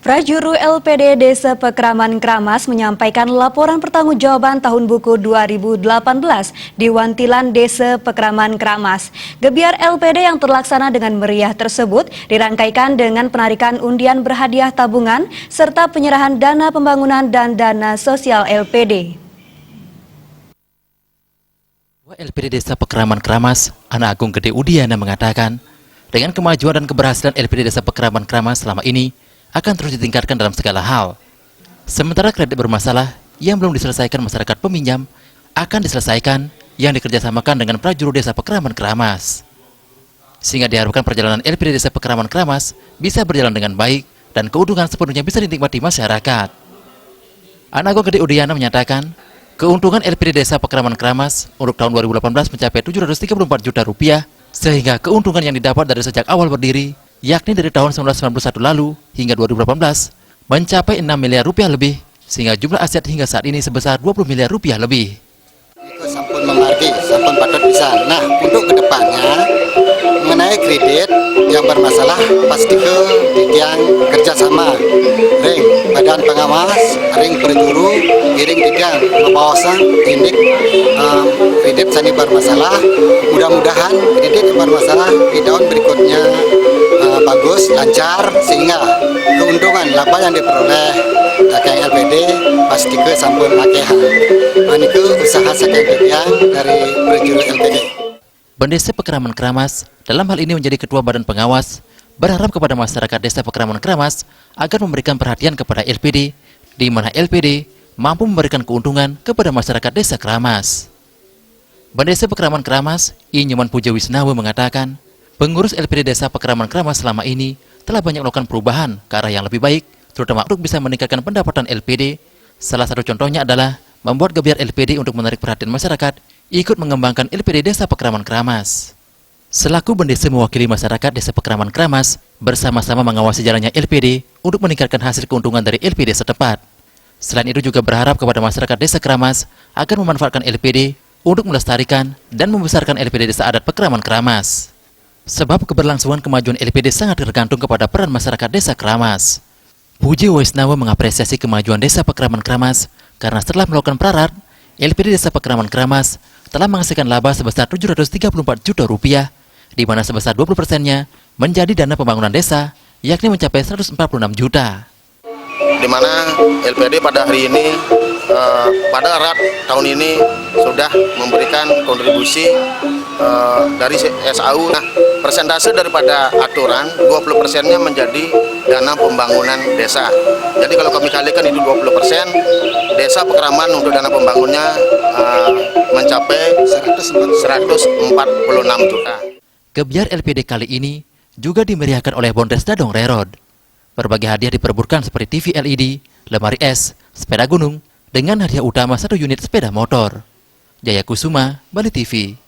Prajuru LPD Desa Pekraman Kramas menyampaikan laporan pertanggungjawaban tahun buku 2018 di Wantilan Desa Pekraman Kramas. Gebiar LPD yang terlaksana dengan meriah tersebut dirangkaikan dengan penarikan undian berhadiah tabungan serta penyerahan dana pembangunan dan dana sosial LPD. LPD Desa Pekraman Kramas, Anak Agung Gede Udiana mengatakan, dengan kemajuan dan keberhasilan LPD Desa Pekraman Kramas selama ini akan terus ditingkatkan dalam segala hal. Sementara kredit bermasalah yang belum diselesaikan masyarakat peminjam akan diselesaikan yang dikerjasamakan dengan Prajuru Desa Pekraman Kramas. Sehingga diharapkan perjalanan LPD Desa Pekraman Kramas bisa berjalan dengan baik dan keuntungan sepenuhnya bisa dinikmati masyarakat. Anak Agung Gede Udiana menyatakan, keuntungan LPD Desa Pekraman Kramas untuk tahun 2018 mencapai Rp734 juta, sehingga keuntungan yang didapat dari sejak awal berdiri, yakni dari tahun 1991 lalu hingga 2018, mencapai Rp6 miliar lebih, sehingga jumlah aset hingga saat ini sebesar Rp20 miliar lebih. Itu sampun memargi, sampun patut bisa. Nah, untuk kedepannya, mengenai kredit yang bermasalah, pasti ke yang kerjasama, ring badan pengawas, ring berjuru, iring tidak pengawasan, tindik kredit sani bermasalah. Mudah-mudahan kredit yang bermasalah di tahun berikutnya bagus, lancar, sehingga keuntungan laba yang diperoleh dari LPD pasti ke sampun makehan. Maniku usaha sekian dari Prajuru LPD. Desa Pekraman Kramas dalam hal ini menjadi ketua badan pengawas, berharap kepada masyarakat Desa Pekraman Kramas agar memberikan perhatian kepada LPD, di mana LPD mampu memberikan keuntungan kepada masyarakat Desa Kramas. Desa Pekraman Kramas, I. Nyoman Puja Wisnawa mengatakan, pengurus LPD Desa Pekraman Kramas selama ini telah banyak melakukan perubahan ke arah yang lebih baik, terutama untuk bisa meningkatkan pendapatan LPD. Salah satu contohnya adalah membuat gebiar LPD untuk menarik perhatian masyarakat, ikut mengembangkan LPD Desa Pekraman Kramas. Selaku Bendesa mewakili masyarakat Desa Pekraman Kramas, bersama-sama mengawasi jalannya LPD untuk meningkatkan hasil keuntungan dari LPD setempat. Selain itu juga berharap kepada masyarakat Desa Kramas agar memanfaatkan LPD untuk melestarikan dan membesarkan LPD Desa Adat Pekraman Kramas. Sebab keberlangsungan kemajuan LPD sangat tergantung kepada peran masyarakat Desa Kramas. Puji Wisnawa mengapresiasi kemajuan Desa Pekraman Kramas karena setelah melakukan prarat, LPD Desa Pekraman Kramas telah menghasilkan laba sebesar Rp734 juta, di mana sebesar 20%-nya menjadi dana pembangunan desa, yakni mencapai Rp146 juta. Di mana LPD pada hari ini, pada erat tahun ini sudah memberikan kontribusi dari SAU. Nah, persentase daripada aturan 20%-nya menjadi dana pembangunan desa. Jadi kalau kami kalikan itu 20%, Desa Pekraman untuk dana pembangunannya mencapai 146 juta. Gebiar LPD kali ini juga dimeriahkan oleh Bondes Dadong Rerod. Berbagai hadiah diperebutkan seperti TV LED, lemari es, sepeda gunung, dengan hadiah utama 1 unit sepeda motor. Jaya Kusuma, Bali TV.